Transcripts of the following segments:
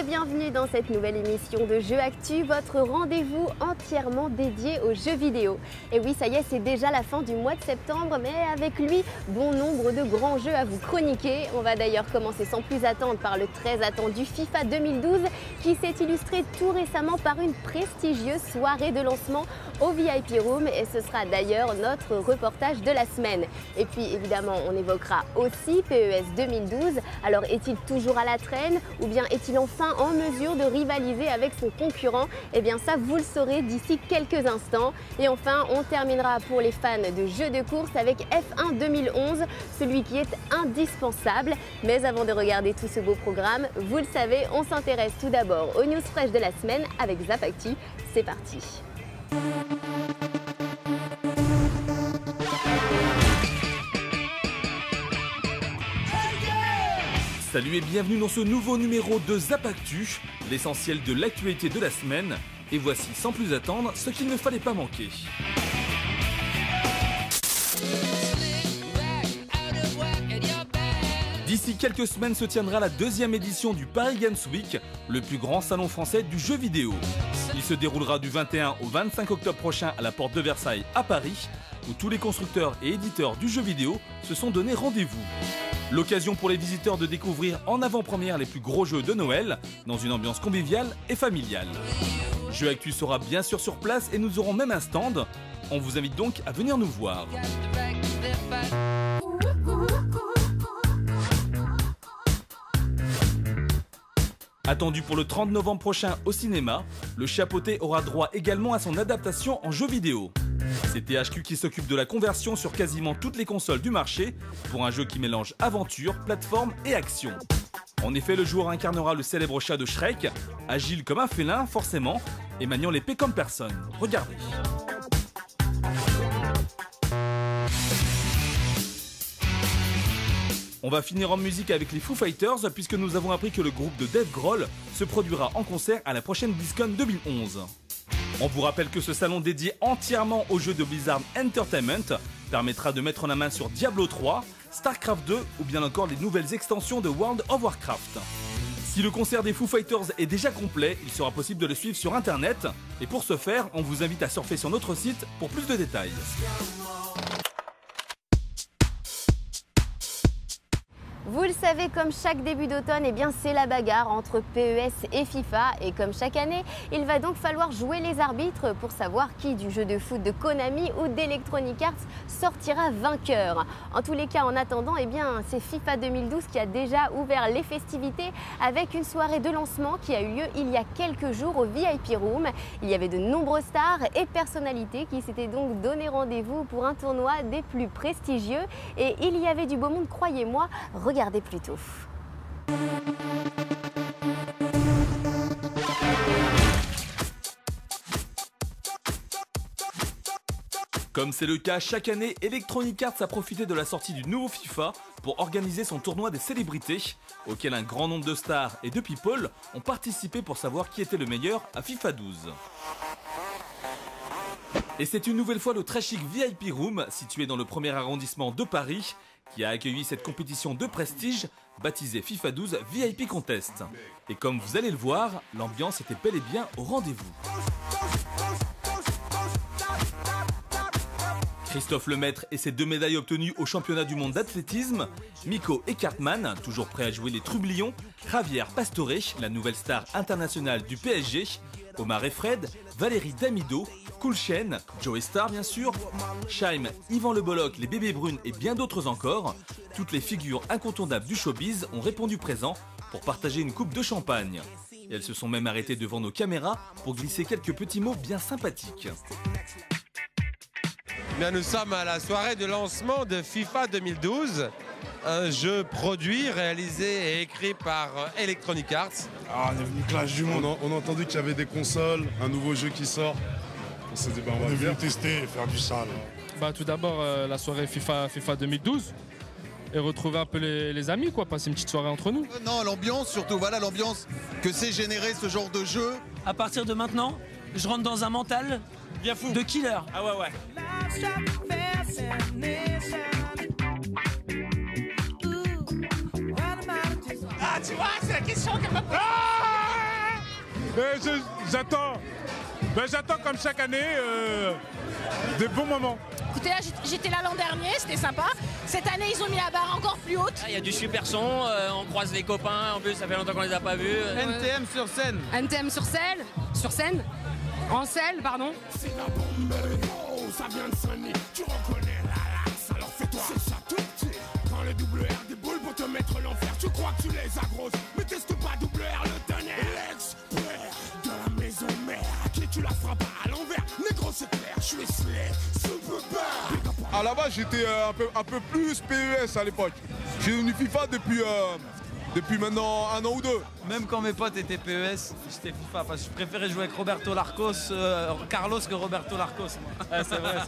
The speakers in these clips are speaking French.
bienvenue dans cette nouvelle émission de Jeux Actu, votre rendez-vous entièrement dédié aux jeux vidéo. Et oui, ça y est, c'est déjà la fin du mois de septembre, mais avec lui, bon nombre de grands jeux à vous chroniquer. On va d'ailleurs commencer sans plus attendre par le très attendu FIFA 2012 qui s'est illustré tout récemment par une prestigieuse soirée de lancement au VIP Room et ce sera d'ailleurs notre reportage de la semaine. Et puis évidemment, on évoquera aussi PES 2012. Alors est-il toujours à la traîne ou bien est-il enfin en mesure de rivaliser avec son concurrent? Eh bien ça, vous le saurez d'ici quelques instants. Et enfin, on terminera pour les fans de jeux de course avec F1 2011, celui qui est indispensable. Mais avant de regarder tout ce beau programme, vous le savez, on s'intéresse tout d'abord aux news fraîches de la semaine avec Zap Actu. C'est parti. Salut et bienvenue dans ce nouveau numéro de Zap Actu, l'essentiel de l'actualité de la semaine. Et voici sans plus attendre ce qu'il ne fallait pas manquer. D'ici quelques semaines se tiendra la deuxième édition du Paris Games Week, le plus grand salon français du jeu vidéo. Il se déroulera du 21 au 25 octobre prochain à la porte de Versailles à Paris, où tous les constructeurs et éditeurs du jeu vidéo se sont donné rendez-vous. L'occasion pour les visiteurs de découvrir en avant-première les plus gros jeux de Noël, dans une ambiance conviviale et familiale. Jeux Actu sera bien sûr sur place et nous aurons même un stand. On vous invite donc à venir nous voir. Attendu pour le 30 novembre prochain au cinéma, le Chapeauté aura droit également à son adaptation en jeu vidéo. C'est THQ qui s'occupe de la conversion sur quasiment toutes les consoles du marché pour un jeu qui mélange aventure, plateforme et action. En effet, le joueur incarnera le célèbre chat de Shrek, agile comme un félin forcément, et maniant l'épée comme personne. Regardez. On va finir en musique avec les Foo Fighters puisque nous avons appris que le groupe de Dave Grohl se produira en concert à la prochaine BlizzCon 2011. On vous rappelle que ce salon dédié entièrement aux jeux de Blizzard Entertainment permettra de mettre la main sur Diablo 3, StarCraft 2 ou bien encore les nouvelles extensions de World of Warcraft. Si le concert des Foo Fighters est déjà complet, il sera possible de le suivre sur internet et pour ce faire, on vous invite à surfer sur notre site pour plus de détails. Vous le savez, comme chaque début d'automne, eh bien c'est la bagarre entre PES et FIFA. Et comme chaque année, il va donc falloir jouer les arbitres pour savoir qui du jeu de foot de Konami ou d'Electronic Arts sortira vainqueur. En tous les cas, en attendant, eh bien c'est FIFA 2012 qui a déjà ouvert les festivités avec une soirée de lancement qui a eu lieu il y a quelques jours au VIP Room. Il y avait de nombreuses stars et personnalités qui s'étaient donc donné rendez-vous pour un tournoi des plus prestigieux. Et il y avait du beau monde, croyez-moi. Regardez plutôt. Comme c'est le cas chaque année, Electronic Arts a profité de la sortie du nouveau FIFA pour organiser son tournoi des célébrités, auquel un grand nombre de stars et de people ont participé pour savoir qui était le meilleur à FIFA 12. Et c'est une nouvelle fois le très chic VIP Room, situé dans le premier arrondissement de Paris, qui a accueilli cette compétition de prestige baptisée FIFA 12 VIP Contest. Et comme vous allez le voir, l'ambiance était bel et bien au rendez-vous. Christophe Lemaître et ses 2 médailles obtenues au championnat du monde d'athlétisme, Miko Ekartman, toujours prêt à jouer les trublions, Javier Pastore, la nouvelle star internationale du PSG, Omar et Fred, Valérie Damido, Cool Chain, Joey Star bien sûr, Shaim, Yvan Le Bolloc, les bébés brunes et bien d'autres encore. Toutes les figures incontournables du showbiz ont répondu présent pour partager une coupe de champagne. Et elles se sont même arrêtées devant nos caméras pour glisser quelques petits mots bien sympathiques. Bien, nous sommes à la soirée de lancement de FIFA 2012, un jeu produit, réalisé et écrit par Electronic Arts. Ah, on est venu clash du monde. On a entendu qu'il y avait des consoles, un nouveau jeu qui sort. On s'est dit, on est venu tester et faire du sale. Tout d'abord, la soirée FIFA 2012 et retrouver un peu les amis, quoi, passer une petite soirée entre nous. Non, l'ambiance surtout, voilà l'ambiance que c'est générer ce genre de jeu. À partir de maintenant, je rentre dans un mental Bien fou de killer. Ah ouais. Ah, tu vois, c'est la question qu'elle m'a posée. J'attends comme chaque année des bons moments. Écoutez, là, j'étais là l'an dernier, c'était sympa. Cette année, ils ont mis la barre encore plus haute. Il y a du super son, on croise les copains, en plus ça fait longtemps qu'on les a pas vus. NTM sur scène. NTM sur scène. Sur scène. En scène, pardon. C'est la bombe, ça vient de sonner. Tu reconnais la laxe, alors fais-toi. C'est ça tout petit. Prends le double R des boules pour te mettre l'enfer. Tu crois que tu les as grosses, mais teste pas double R le tonnerre. L'expert de la maison mère, à qui tu la frappes à l'envers. Négro c'est clair, je suis slay, super bad. À la base j'étais un peu plus PES à l'époque. J'ai devenu FIFA depuis maintenant 1 an ou 2. Même quand mes potes étaient PES, j'étais FIFA parce que je préférais jouer avec Roberto Carlos que Roberto Larcos. Ouais, c'est vrai.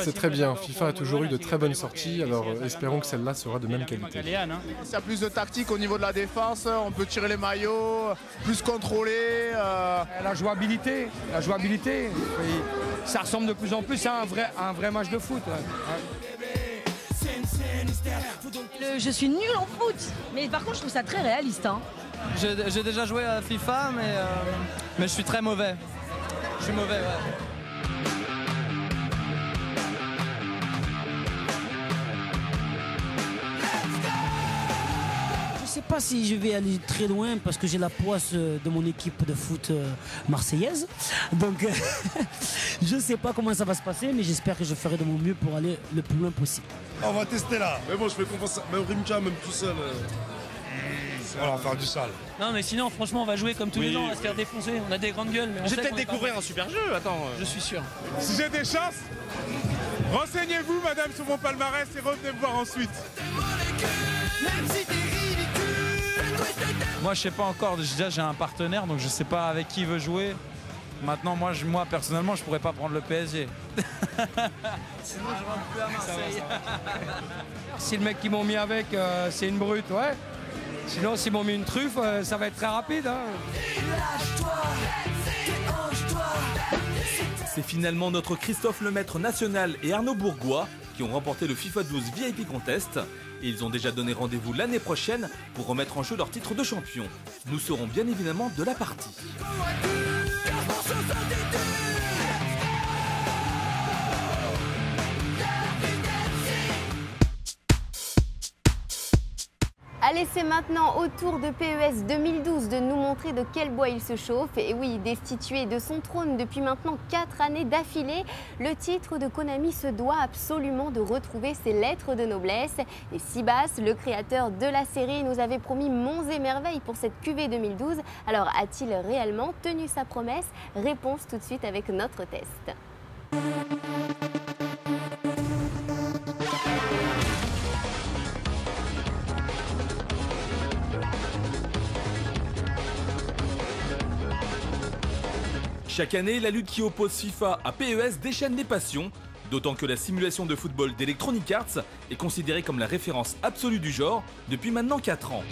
C'est très bien, FIFA a toujours eu de très bonnes sorties, alors espérons que celle-là sera de même qualité. Il y a plus de tactique au niveau de la défense, on peut tirer les maillots, plus contrôler. La jouabilité, ça ressemble de plus en plus à un vrai match de foot. Je suis nul en foot, mais par contre je trouve ça très réaliste. Hein. J'ai déjà joué à FIFA, mais je suis très mauvais. Je suis mauvais, ouais. Je sais pas si je vais aller très loin parce que j'ai la poisse de mon équipe de foot marseillaise. Donc je sais pas comment ça va se passer, mais j'espère que je ferai de mon mieux pour aller le plus loin possible. On va tester là. Mais bon, je fais confiance. Même Rimka, même tout seul. On va faire du sale. Non mais sinon franchement on va jouer comme tous les gens, on va se faire défoncer, on a des grandes gueules. Je vais peut-être découvrir un super jeu, attends. Je suis sûr. Si j'ai des chances, renseignez-vous madame sur mon palmarès et revenez me voir ensuite. Moi je sais pas encore, déjà j'ai un partenaire donc je sais pas avec qui il veut jouer. Maintenant moi personnellement je pourrais pas prendre le PSG. Sinon je rentre plus à Marseille. Si le mec qui m'ont mis avec c'est une brute, ouais. Sinon s'ils m'ont mis une truffe, ça va être très rapide. Hein. C'est finalement notre Christophe Lemaître national et Arnaud Bourgois qui ont remporté le FIFA 12 VIP Contest. Et ils ont déjà donné rendez-vous l'année prochaine pour remettre en jeu leur titre de champion. Nous serons bien évidemment de la partie. Allez, c'est maintenant au tour de PES 2012 de nous montrer de quel bois il se chauffe. Et oui, destitué de son trône depuis maintenant 4 années d'affilée, le titre de Konami se doit absolument de retrouver ses lettres de noblesse. Et Sibas, le créateur de la série, nous avait promis monts et merveilles pour cette QV 2012. Alors, a-t-il réellement tenu sa promesse? Réponse tout de suite avec notre test. Chaque année, la lutte qui oppose FIFA à PES déchaîne les passions, d'autant que la simulation de football d'Electronic Arts est considérée comme la référence absolue du genre depuis maintenant 4 ans.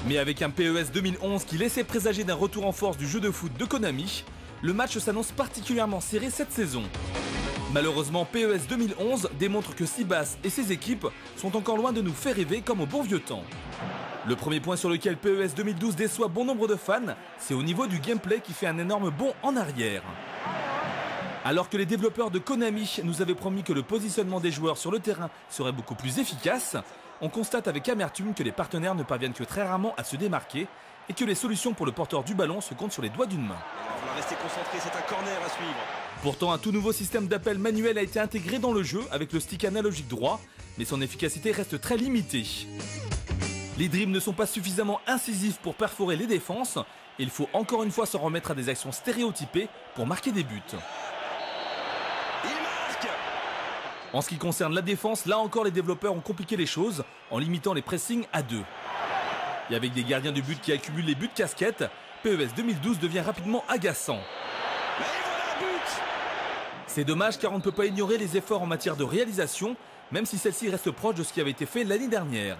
Mais avec un PES 2011 qui laissait présager d'un retour en force du jeu de foot de Konami, le match s'annonce particulièrement serré cette saison. Malheureusement, PES 2011 démontre que Sibas et ses équipes sont encore loin de nous faire rêver comme au bon vieux temps. Le premier point sur lequel PES 2012 déçoit bon nombre de fans, c'est au niveau du gameplay qui fait un énorme bond en arrière. Alors que les développeurs de Konami nous avaient promis que le positionnement des joueurs sur le terrain serait beaucoup plus efficace, on constate avec amertume que les partenaires ne parviennent que très rarement à se démarquer et que les solutions pour le porteur du ballon se comptent sur les doigts d'une main. On va rester concentré, c'est un corner à suivre. Pourtant, un tout nouveau système d'appel manuel a été intégré dans le jeu avec le stick analogique droit, mais son efficacité reste très limitée. Les dribbles ne sont pas suffisamment incisifs pour perforer les défenses et il faut encore une fois s'en remettre à des actions stéréotypées pour marquer des buts. En ce qui concerne la défense, là encore les développeurs ont compliqué les choses en limitant les pressings à 2. Et avec des gardiens de but qui accumulent les buts casquettes, PES 2012 devient rapidement agaçant. C'est dommage car on ne peut pas ignorer les efforts en matière de réalisation, même si celle-ci reste proche de ce qui avait été fait l'année dernière.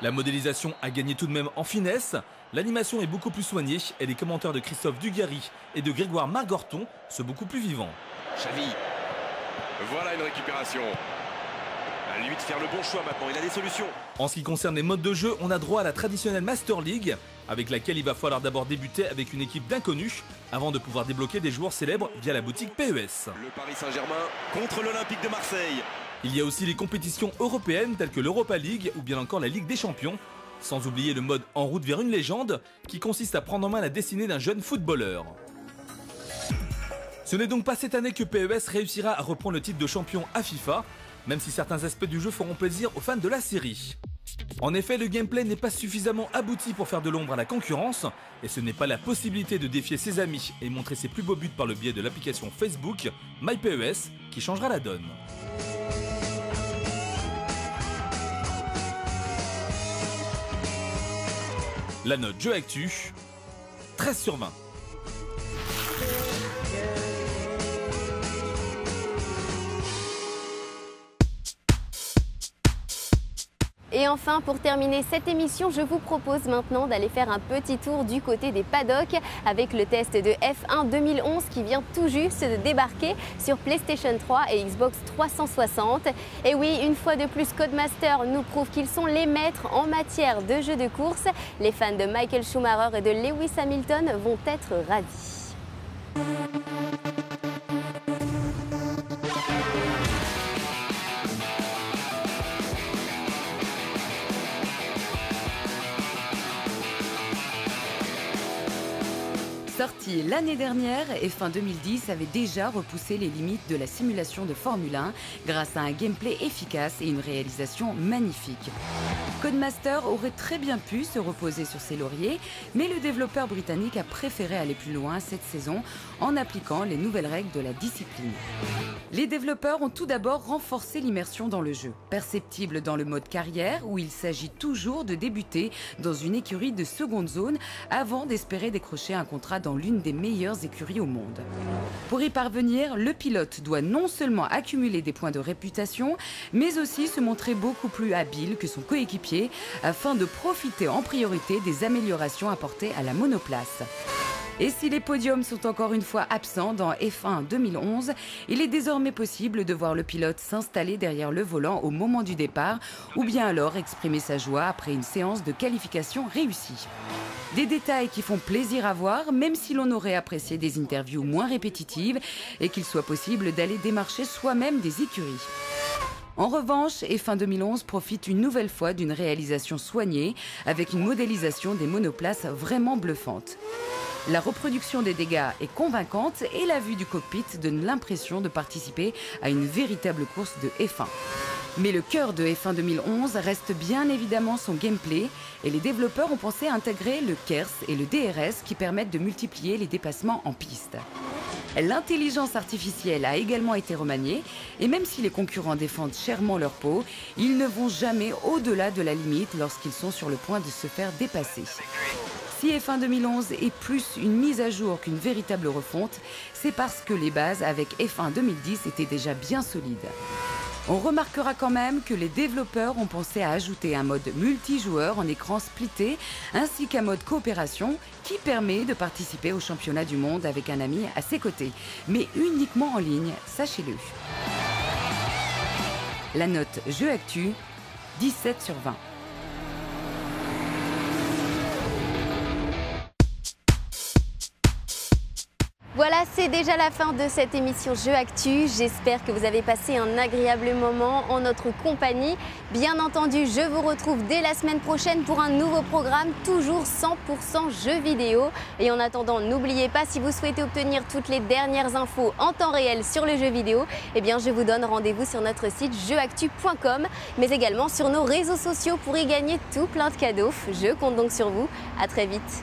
La modélisation a gagné tout de même en finesse, l'animation est beaucoup plus soignée et les commentaires de Christophe Dugarry et de Grégoire Margorton sont beaucoup plus vivants. Xavi, voilà une récupération. À lui de faire le bon choix maintenant, il a des solutions. En ce qui concerne les modes de jeu, on a droit à la traditionnelle Master League avec laquelle il va falloir d'abord débuter avec une équipe d'inconnus avant de pouvoir débloquer des joueurs célèbres via la boutique PES. Le Paris Saint-Germain contre l'Olympique de Marseille. Il y a aussi les compétitions européennes telles que l'Europa League ou bien encore la Ligue des Champions, sans oublier le mode en route vers une légende qui consiste à prendre en main la destinée d'un jeune footballeur. Ce n'est donc pas cette année que PES réussira à reprendre le titre de champion à FIFA, même si certains aspects du jeu feront plaisir aux fans de la série. En effet, le gameplay n'est pas suffisamment abouti pour faire de l'ombre à la concurrence, et ce n'est pas la possibilité de défier ses amis et montrer ses plus beaux buts par le biais de l'application Facebook MyPES qui changera la donne. La note Jeux Actu, 13 sur 20. Et enfin, pour terminer cette émission, je vous propose maintenant d'aller faire un petit tour du côté des paddocks avec le test de F1 2011 qui vient tout juste de débarquer sur PlayStation 3 et Xbox 360. Et oui, une fois de plus, Codemaster nous prouve qu'ils sont les maîtres en matière de jeux de course. Les fans de Michael Schumacher et de Lewis Hamilton vont être ravis. Sorti l'année dernière, F1 2010 avait déjà repoussé les limites de la simulation de Formule 1 grâce à un gameplay efficace et une réalisation magnifique. Codemaster aurait très bien pu se reposer sur ses lauriers, mais le développeur britannique a préféré aller plus loin cette saison en appliquant les nouvelles règles de la discipline. Les développeurs ont tout d'abord renforcé l'immersion dans le jeu, perceptible dans le mode carrière où il s'agit toujours de débuter dans une écurie de seconde zone avant d'espérer décrocher un contrat dans l'une des meilleures écuries au monde. Pour y parvenir, le pilote doit non seulement accumuler des points de réputation, mais aussi se montrer beaucoup plus habile que son coéquipier afin de profiter en priorité des améliorations apportées à la monoplace. Et si les podiums sont encore une fois absents dans F1 2011, il est désormais possible de voir le pilote s'installer derrière le volant au moment du départ ou bien alors exprimer sa joie après une séance de qualification réussie. Des détails qui font plaisir à voir, même si l'on aurait apprécié des interviews moins répétitives et qu'il soit possible d'aller démarcher soi-même des écuries. En revanche, F1 2011 profite une nouvelle fois d'une réalisation soignée avec une modélisation des monoplaces vraiment bluffante. La reproduction des dégâts est convaincante et la vue du cockpit donne l'impression de participer à une véritable course de F1. Mais le cœur de F1 2011 reste bien évidemment son gameplay et les développeurs ont pensé à intégrer le KERS et le DRS qui permettent de multiplier les dépassements en piste. L'intelligence artificielle a également été remaniée et même si les concurrents défendent chèrement leur peau, ils ne vont jamais au-delà de la limite lorsqu'ils sont sur le point de se faire dépasser. Si F1 2011 est plus une mise à jour qu'une véritable refonte, c'est parce que les bases avec F1 2010 étaient déjà bien solides. On remarquera quand même que les développeurs ont pensé à ajouter un mode multijoueur en écran splitté ainsi qu'un mode coopération qui permet de participer au championnat du monde avec un ami à ses côtés, mais uniquement en ligne, sachez-le. La note Jeux Actu, 17 sur 20. Voilà, c'est déjà la fin de cette émission Jeux Actu. J'espère que vous avez passé un agréable moment en notre compagnie. Bien entendu, je vous retrouve dès la semaine prochaine pour un nouveau programme, toujours 100% jeux vidéo. Et en attendant, n'oubliez pas, si vous souhaitez obtenir toutes les dernières infos en temps réel sur le jeu vidéo, eh bien, je vous donne rendez-vous sur notre site jeuxactu.com, mais également sur nos réseaux sociaux pour y gagner tout plein de cadeaux. Je compte donc sur vous. À très vite.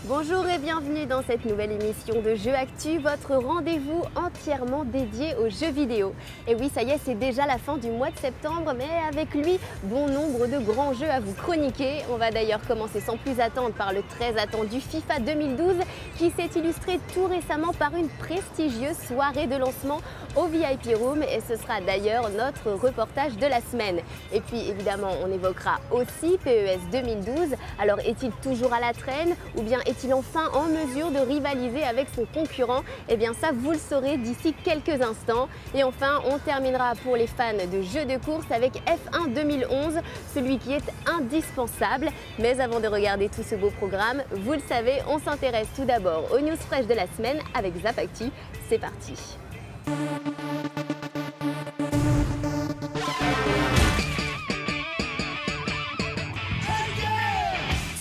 Bonjour et bienvenue dans cette nouvelle émission de Jeux Actu, votre rendez-vous entièrement dédié aux jeux vidéo. Et oui, ça y est, c'est déjà la fin du mois de septembre, mais avec lui, bon nombre de grands jeux à vous chroniquer. On va d'ailleurs commencer sans plus attendre par le très attendu FIFA 2012 qui s'est illustré tout récemment par une prestigieuse soirée de lancement au VIP Room et ce sera d'ailleurs notre reportage de la semaine. Et puis évidemment, on évoquera aussi PES 2012. Alors est-il toujours à la traîne ou bien est-il enfin en mesure de rivaliser avec son concurrent? Eh bien ça, vous le saurez d'ici quelques instants. Et enfin, on terminera pour les fans de jeux de course avec F1 2011, celui qui est indispensable. Mais avant de regarder tout ce beau programme, vous le savez, on s'intéresse tout d'abord aux news fraîches de la semaine avec Zap Actu. C'est parti.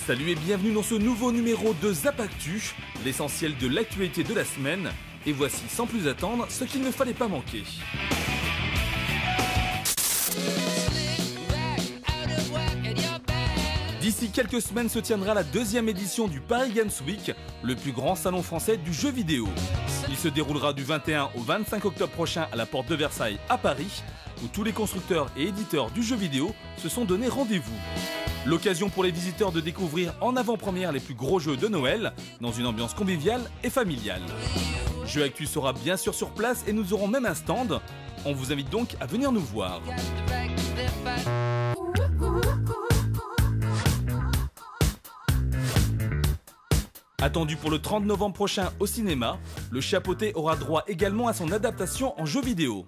Salut et bienvenue dans ce nouveau numéro de Zap Actu, l'essentiel de l'actualité de la semaine. Et voici sans plus attendre ce qu'il ne fallait pas manquer. D'ici quelques semaines se tiendra la deuxième édition du Paris Games Week, le plus grand salon français du jeu vidéo. Il se déroulera du 21 au 25 octobre prochain à la porte de Versailles à Paris, où tous les constructeurs et éditeurs du jeu vidéo se sont donné rendez-vous. L'occasion pour les visiteurs de découvrir en avant-première les plus gros jeux de Noël, dans une ambiance conviviale et familiale. Jeux Actu sera bien sûr sur place et nous aurons même un stand. On vous invite donc à venir nous voir. Attendu pour le 30 novembre prochain au cinéma, le Chapeauté aura droit également à son adaptation en jeu vidéo.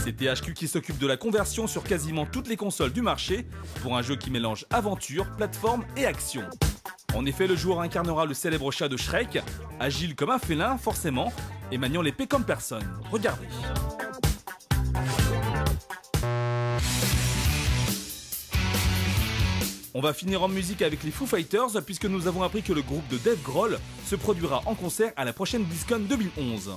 C'est THQ qui s'occupe de la conversion sur quasiment toutes les consoles du marché pour un jeu qui mélange aventure, plateforme et action. En effet, le joueur incarnera le célèbre chat de Shrek, agile comme un félin forcément, et maniant l'épée comme personne. Regardez. On va finir en musique avec les Foo Fighters puisque nous avons appris que le groupe de Dave Grohl se produira en concert à la prochaine BlizzCon 2011.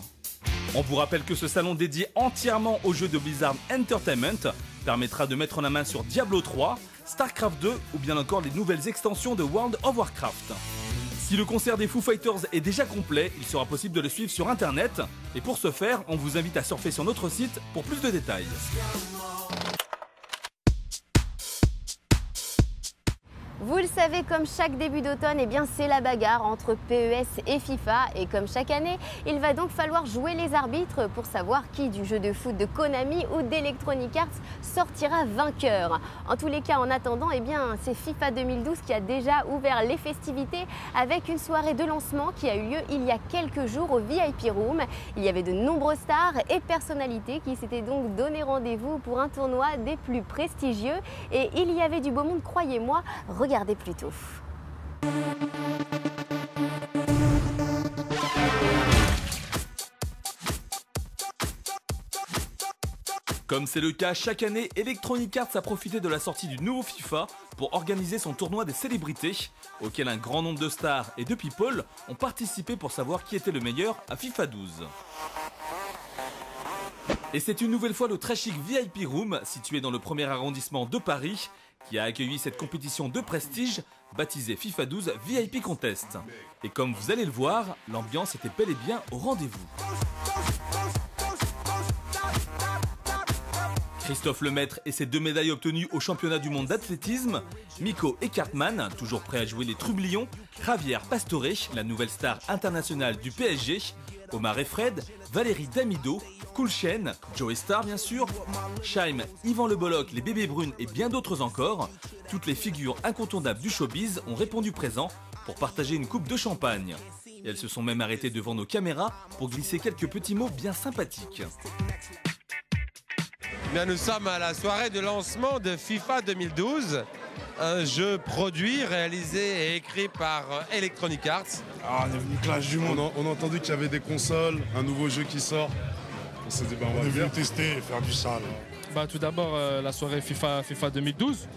On vous rappelle que ce salon dédié entièrement aux jeux de Blizzard Entertainment permettra de mettre la main sur Diablo 3, StarCraft 2 ou bien encore les nouvelles extensions de World of Warcraft. Si le concert des Foo Fighters est déjà complet, il sera possible de le suivre sur internet et pour ce faire, on vous invite à surfer sur notre site pour plus de détails. Vous le savez, comme chaque début d'automne, eh bien c'est la bagarre entre PES et FIFA. Et comme chaque année, il va donc falloir jouer les arbitres pour savoir qui du jeu de foot de Konami ou d'Electronic Arts sortira vainqueur. En tous les cas, en attendant, eh bien c'est FIFA 2012 qui a déjà ouvert les festivités avec une soirée de lancement qui a eu lieu il y a quelques jours au VIP Room. Il y avait de nombreuses stars et personnalités qui s'étaient donc donné rendez-vous pour un tournoi des plus prestigieux. Et il y avait du beau monde, croyez-moi. Regardez plutôt. Comme c'est le cas chaque année, Electronic Arts a profité de la sortie du nouveau FIFA pour organiser son tournoi des célébrités, auquel un grand nombre de stars et de people ont participé pour savoir qui était le meilleur à FIFA 12. Et c'est une nouvelle fois le très chic VIP Room, situé dans le 1er arrondissement de Paris, qui a accueilli cette compétition de prestige baptisée FIFA 12 VIP Contest. Et comme vous allez le voir, l'ambiance était bel et bien au rendez-vous. Christophe Lemaître et ses 2 médailles obtenues au championnat du monde d'athlétisme, Miko Eckartman, toujours prêt à jouer les trublions, Javier Pastore, la nouvelle star internationale du PSG, Omar et Fred, Valérie Damido, Cool Chain, Joey Star bien sûr, Shaim, Yvan Le Bolloc, les Bébés Brunes et bien d'autres encore, toutes les figures incontournables du showbiz ont répondu présent pour partager une coupe de champagne. Et elles se sont même arrêtées devant nos caméras pour glisser quelques petits mots bien sympathiques. Bien, nous sommes à la soirée de lancement de FIFA 2012, un jeu produit, réalisé et écrit par Electronic Arts. Ah, on est venu clash du monde. On a entendu qu'il y avait des consoles, un nouveau jeu qui sort. On s'est dit, on est venu tester et faire du sale. Tout d'abord, la soirée FIFA 2012.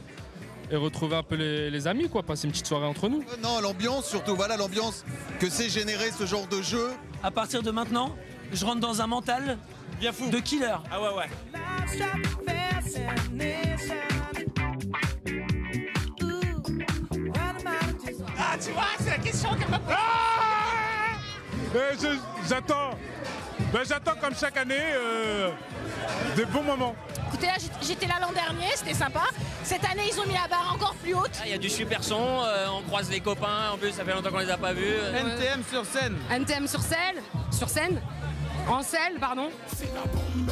Et retrouver un peu les amis, quoi, passer une petite soirée entre nous. Non, l'ambiance surtout, voilà l'ambiance que c'est générer ce genre de jeu. À partir de maintenant, je rentre dans un mental bien fou de killer. Ah ouais. Ah, tu vois, c'est la question qu'elle m'a posée. J'attends comme chaque année des bons moments. Écoutez, là, j'étais là l'an dernier, c'était sympa. Cette année, ils ont mis la barre encore plus haute. Il y a du super son, on croise les copains, en plus ça fait longtemps qu'on les a pas vus. NTM sur scène. NTM sur scène. Sur scène. En scène, pardon. C'est la bombe,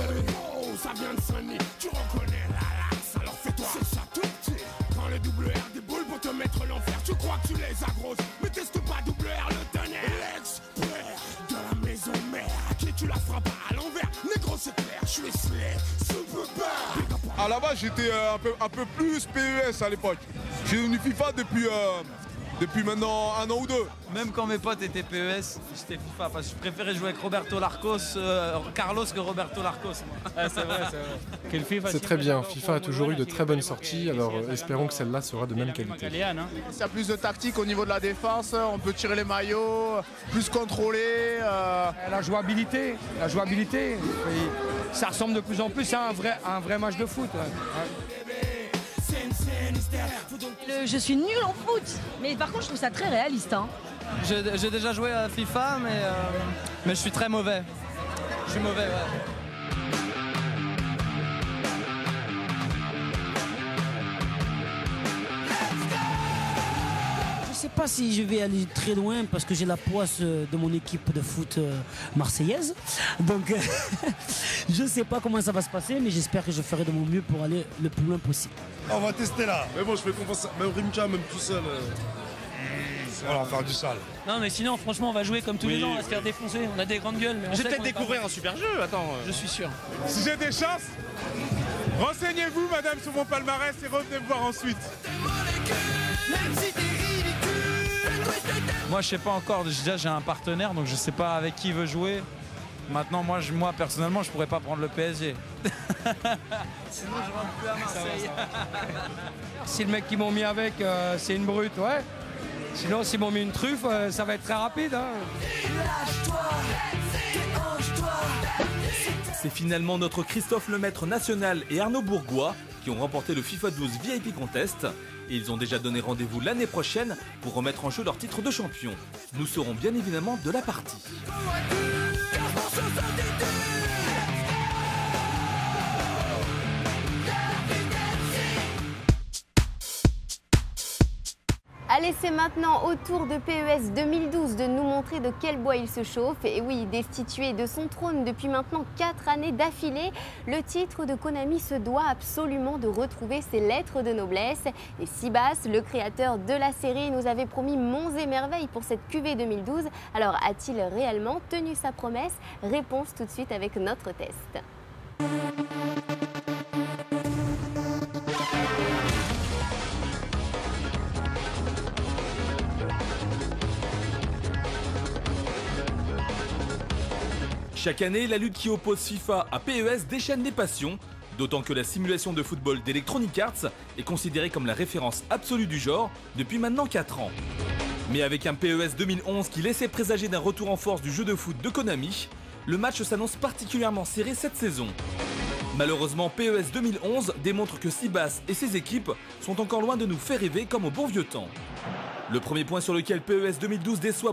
oh, ça vient de sonner. Tu reconnais la laxe, alors fais-toi. C'est ça tout petit. Prends le double R des boules pour te mettre l'enfer. Tu crois que tu les as grosses, mais teste pas double R le tonnerre. L'expert de la maison mère, à qui tu la frappes à l'envers. Négro c'est clair, je suis slay, super bas. À la base, j'étais un peu plus PES à l'époque. J'ai devenu FIFA depuis maintenant 1 an ou 2. Même quand mes potes étaient PES, j'étais FIFA parce que je préférais jouer avec Roberto Larcos, Carlos que Roberto Larcos. Ouais, c'est vrai. C'est très bien, FIFA a toujours eu de très bonnes sorties, alors espérons que celle-là sera de même qualité. Il y a plus de tactique au niveau de la défense, on peut tirer les maillots, plus contrôler. La jouabilité, ça ressemble de plus en plus à un vrai match de foot. Je suis nulle en foot, mais par contre je trouve ça très réaliste. Hein. J'ai déjà joué à FIFA, mais je suis très mauvais. Je suis mauvais, ouais. Je sais pas si je vais aller très loin parce que j'ai la poisse de mon équipe de foot marseillaise. Donc je sais pas comment ça va se passer, mais j'espère que je ferai de mon mieux pour aller le plus loin possible. On va tester là. Mais bon, je fais confiance. Même Rimka, même tout seul. On va faire du sale. Non mais sinon franchement on va jouer comme tous les ans, on va se faire défoncer, on a des grandes gueules. Je vais peut-être découvrir un super jeu, attends. Je suis sûr. Si j'ai des chances, renseignez-vous madame sur mon palmarès et revenez me voir ensuite. Moi je sais pas encore, déjà j'ai un partenaire donc je sais pas avec qui il veut jouer. Maintenant moi personnellement je pourrais pas prendre le PSG. Sinon je rentre plus à Marseille. Si le mec qu'ils m'ont mis avec c'est une brute, ouais. Sinon s'ils m'ont mis une truffe, ça va être très rapide. Hein. C'est finalement notre Christophe Lemaître national et Arnaud Bourgois qui ont remporté le FIFA 12 VIP Contest. Et ils ont déjà donné rendez-vous l'année prochaine pour remettre en jeu leur titre de champion. Nous serons bien évidemment de la partie. Allez, c'est maintenant au tour de PES 2012 de nous montrer de quel bois il se chauffe. Et oui, destitué de son trône depuis maintenant 4 années d'affilée, le titre de Konami se doit absolument de retrouver ses lettres de noblesse. Et Sibas, le créateur de la série, nous avait promis monts et merveilles pour cette QV 2012. Alors, a-t-il réellement tenu sa promesse? Réponse tout de suite avec notre test. Chaque année, la lutte qui oppose FIFA à PES déchaîne les passions, d'autant que la simulation de football d'Electronic Arts est considérée comme la référence absolue du genre depuis maintenant 4 ans. Mais avec un PES 2011 qui laissait présager d'un retour en force du jeu de foot de Konami, le match s'annonce particulièrement serré cette saison. Malheureusement, PES 2011 démontre que Sibas et ses équipes sont encore loin de nous faire rêver comme au bon vieux temps. Le premier point sur lequel PES 2012 déçoit